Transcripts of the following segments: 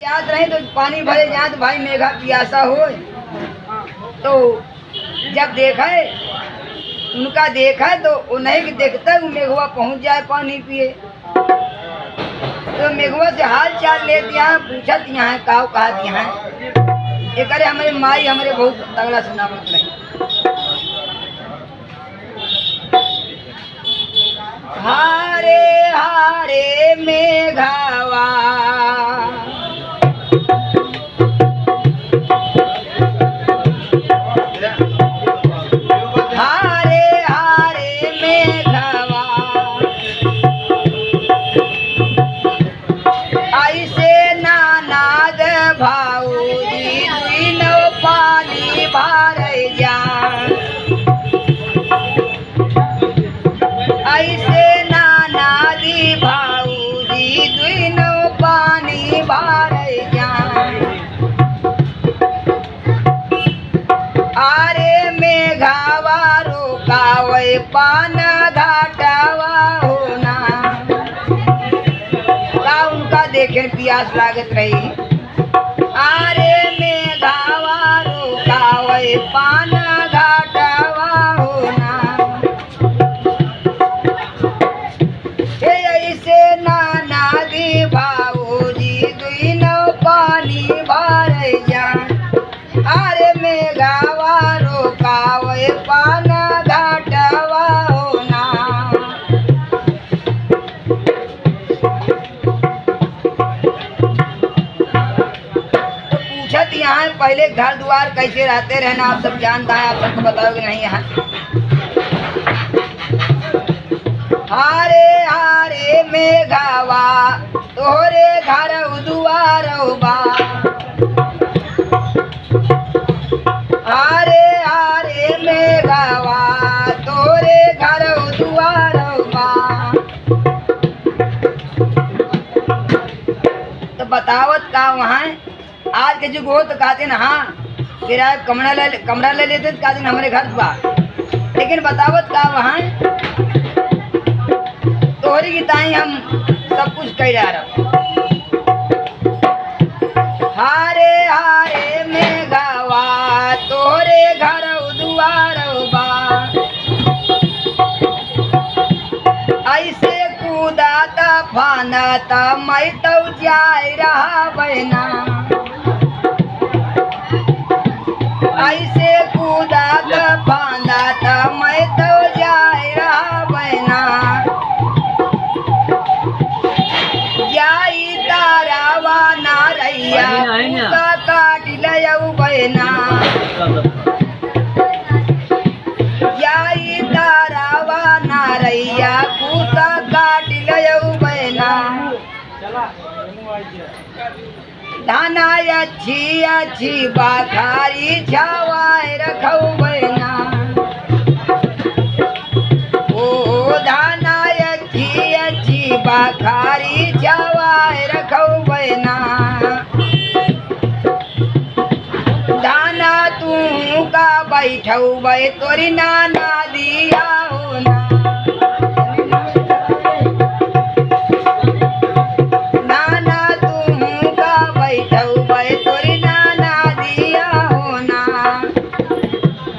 याद रहे तो पानी भरे जाए तो भाई मेघा पियासा हो। तो जब देखा है उनका देखा है तो वो नहीं देखता वो मेघवा पहुंच जाए पानी पिए। तो मेघवा से हाल चाल ले दिया पूछा दिया है काव कहा दिया है एक अरे हमारे माई हमारे बहुत तगड़ा सुना मत रही। हारे हारे मेघावा हारे हारे मेघावा ऐसे नानाद भाऊजी दुनो पानी भर जा ऐसे नानादी भाऊजी दुनो पानी भर जा आरे मेघावा रोकावे पान घाटावा होना का उनका देखे प्यास लागत रही। आरे मेघावा रोकावे पान घाटावा होना ऐसे नानादी भाऊजी दुनो पानी भर जा आरे मेघावा रोकावे पान घाटवा होना। तो पूछत यहाँ पहले घर द्वार कैसे रहते रहना आप सब जानता है, आप सबको बताओगे नहीं यहाँ। हारे हारे मेघावा तोरे घर दुआर बा हारे हारे मेघावा तोरे घर दुआर बा। तो बतावत का वहाँ आज के जुग हो तो कहते ना हाँ किराया कमरा ले लेते तो कहते हमारे घर बा, लेकिन बतावत का वहाँ तोहरी की ताई हम सब कुछ कह जा रहा। हारे हारे मेघावा तोरे घर दुआर बा ऐसे कूदाता फानाता मैं तो जाए रहा बहना ऐसे कूदाता फानाता मैं तो जाए रहा बहना जाई तारावा नारैया का काट लयऊ बहना जाई तारावा नारैया कुसा काट लयऊ बहना धाना अच्छी अच्छी बाखारी छावाए रखऊ बहना ओ धाना अच्छी अच्छी बाखारी छावाए रखऊ बहना दाना तू का बैठऊ बे तोरी नाना दिया होना नाना तू का बैठऊ बे तोरी नाना दिया होना।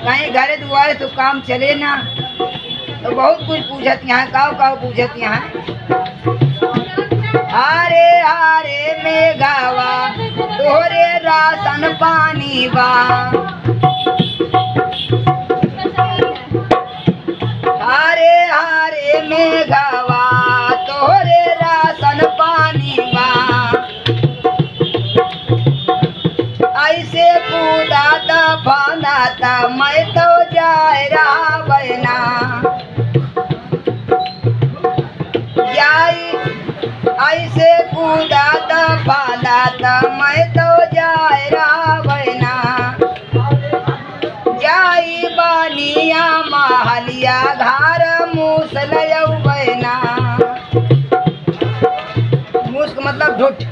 कहीं घर दुआरे तो काम चले ना तो बहुत कुछ पूछत यहाँ काव पूछत यहाँ। हारे हारे मेघावा तोरे राशन पानी बा हारे हारे मेघावा तोरे राशन पानी बा ऐसे कूदाता फानाता मैं तो जाए रहा बहना जाई ऐसे कूदाता फानाता मैं तो जाए रहा बहना जाई बानिया महलिया घर मूसलयऊ बहना मूस मतलब झूठ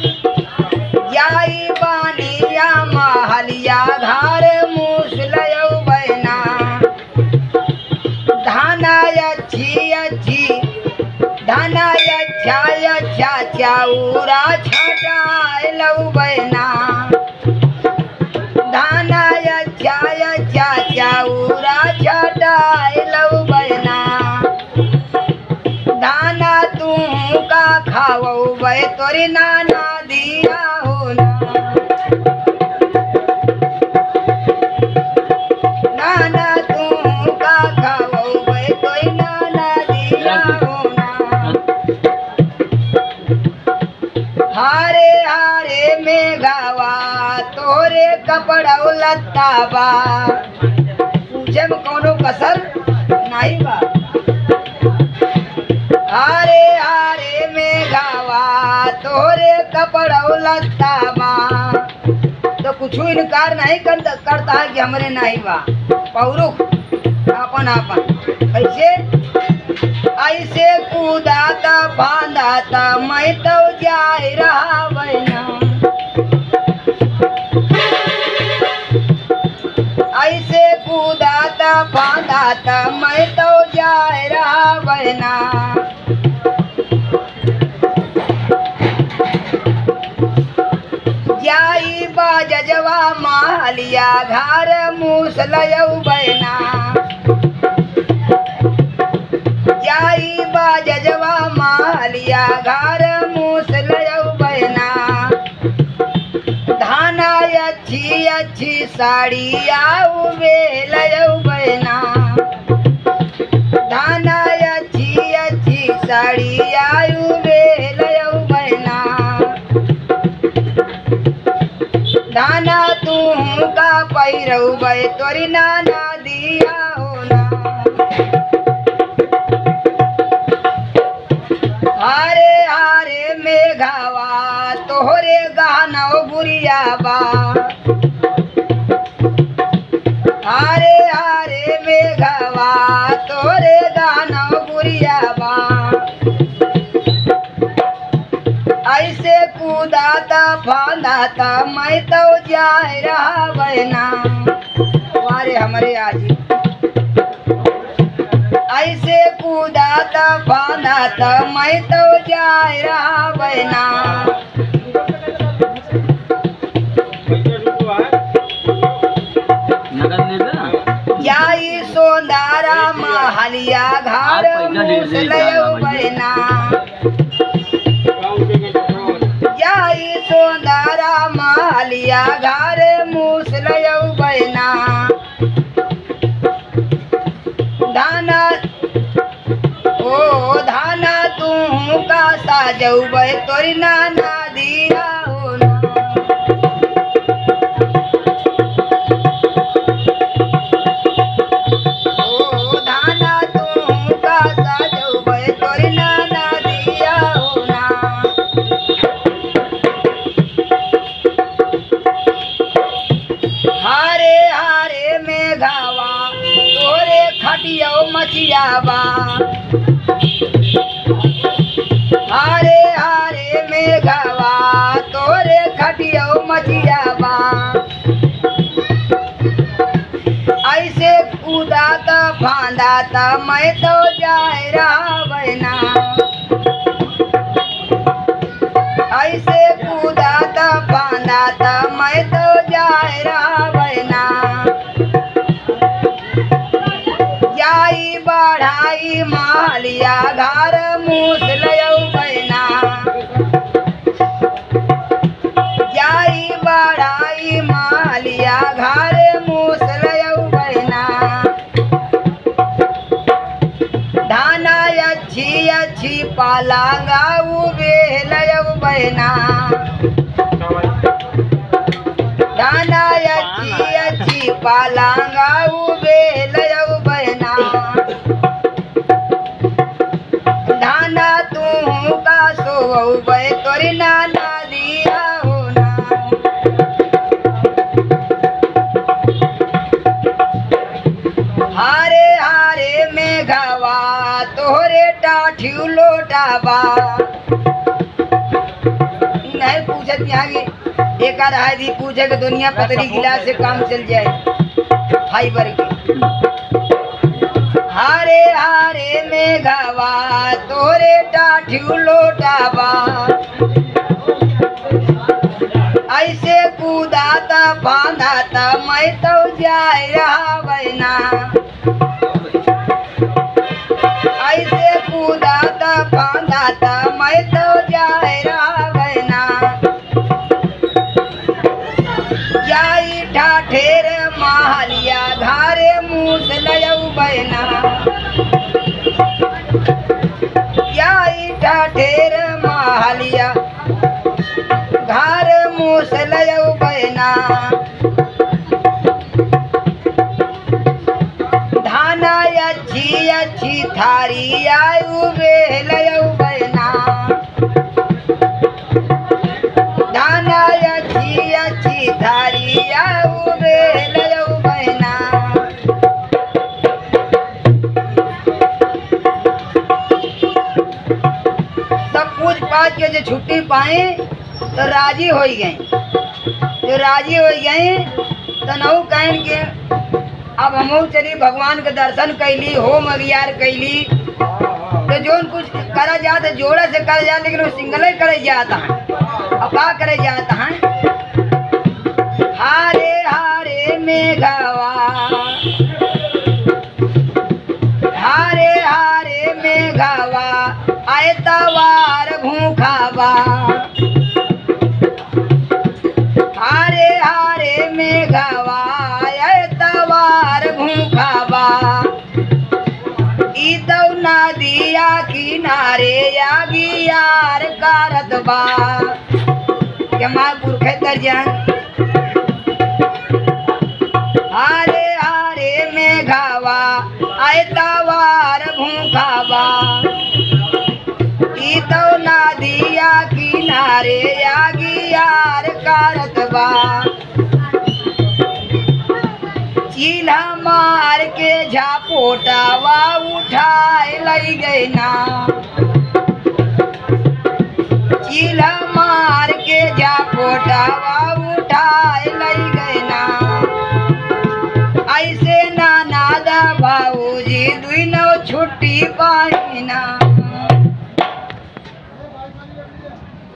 जाई बानिया महलिया घर मूसलयऊ बहना धाना अच्छी अच्छी धाना अच्छा अच्छा चाउरा छटाए लऊ बहना धाना अच्छा चाउरा छटाए लऊ बहना धाना तू का खाओ बे तोरी नाना दिया हो ना नाना तू का खाओ बे तोरी नाना दिया हो ना हारे हारे में गावा तोरे कपड़ा लत्ता बा पूछे में कोनो कसर नहीं बा हारे हारे में गावा तोरे कपड़ा लत्ता बा तो कुछ इनकार नहीं करता है कि हमरे नहीं बा पौरुख अपन अपन कैसे ऐसे कूदाता बांधाता मैं तो जाए रहा बहना ऐसे कूदाता बांधाता मैं तो जाए रहा बहना जाई बाजवा मालिया घर मूसलयऊ बहना जाई बाजवा मालिया घर मूसलयऊ बहना धाना अच्छी साड़ी आऊ बेलयऊ बहना धाना अच्छी साड़ी आयु बेलयऊ बहना धाना तू का पैरऊ बे तोरी नाना दिया हो ना हारे हारे मेघावा तोहरे गहना गुरिया बा हारे हारे मेघावा तोहरे गहना गुरिया बा ऐसे कूदाता फांदाता मैं तो जाए रहा बहना वारे हमारे आज ऐसे कूदाता फांदाता मैं तो जाए रहा बहना जाई सोंदारा महलिया घर मूसलयऊ बहना जाई सोंदारा महलिया घर मूसलयऊ बहना धाना ओ धाना तू का साजऊ बे तोरी नाना दिया हो ना ओ धाना तू का साजऊ बे तोरी नाना दिया हो ना हारे हारे में गावा तोरे खटियो मचिया बा हारे हारे में गावा तोरे खटियो मचिया बा ऐसे कूदाता फांदाता मैं तो जाए रहा बहना ऐसे कूदाता फांदाता मैं तो जाए रहा बहना जाई बढ़ाई मालिया घर मूसलयऊ बहना जाई बढ़ाई मालिया घर मूसलयऊ बहना धाना अच्छी पालांगाऊ बेलयऊ बहना धाना अच्छी पालांगाऊ बेलयऊ बहना धाना तू का सोऊ बे तोरी नाना दिया हो ना हारे हारे में गावा तोहरे टाठियो लोटाबा नहीं पूछत यहाँ की एक आध आदमी पूछे कि दुनिया पतली गिलास से काम चल जाए फाइबर की हारे हारे में गावा तोरे टाठियो लोटाबा ऐसे कूदाता बांधाता मैं तो जाए रहा बहना। ऐसे कूदाता बांधाता मैं तो जाए रहा बहना। जाई ठाठेर महलिया घारे मूस लयऊ बहना। जाई ठाठेर महलिया घर मूस लयऊ बहना। धाना अच्छी अच्छी थारी आयु बे लयऊ बहना। धाना अच्छी अच्छी थारी आयु बे लयऊ बहना। सब पूछ पाछ के जो छुट्टी पाए तो राजी हो गई। जो राजी हो गई तो नहु कहन के अब हमहू चली भगवान के दर्शन कैली होम अगियार कैली। तो जो कुछ करा जाता जोड़ा से कर जाता लेकिन वो सिंगल ही करे जाता है। अब क्या करे जाता है? हारे हारे मेघवा हारे हारे मेघवा आए तवार भूखावा। हारे हारे मेघवा आए तवार भूखावा। ई तो नदिया किनारे आगी यार कारत बा। जमा पुरखे दर्जन हारे हारे मेघवा आए तवार भूखावा। ई तो नदिया किनारे आगी यार कारत बा। चील्हा मार के झापोटावा उठाए लई गए ना। चील्हा मार के झापोटावा उठाए लई गए ना। ऐसे ना नादा भाऊजी दुई नौ छुट्टी पाए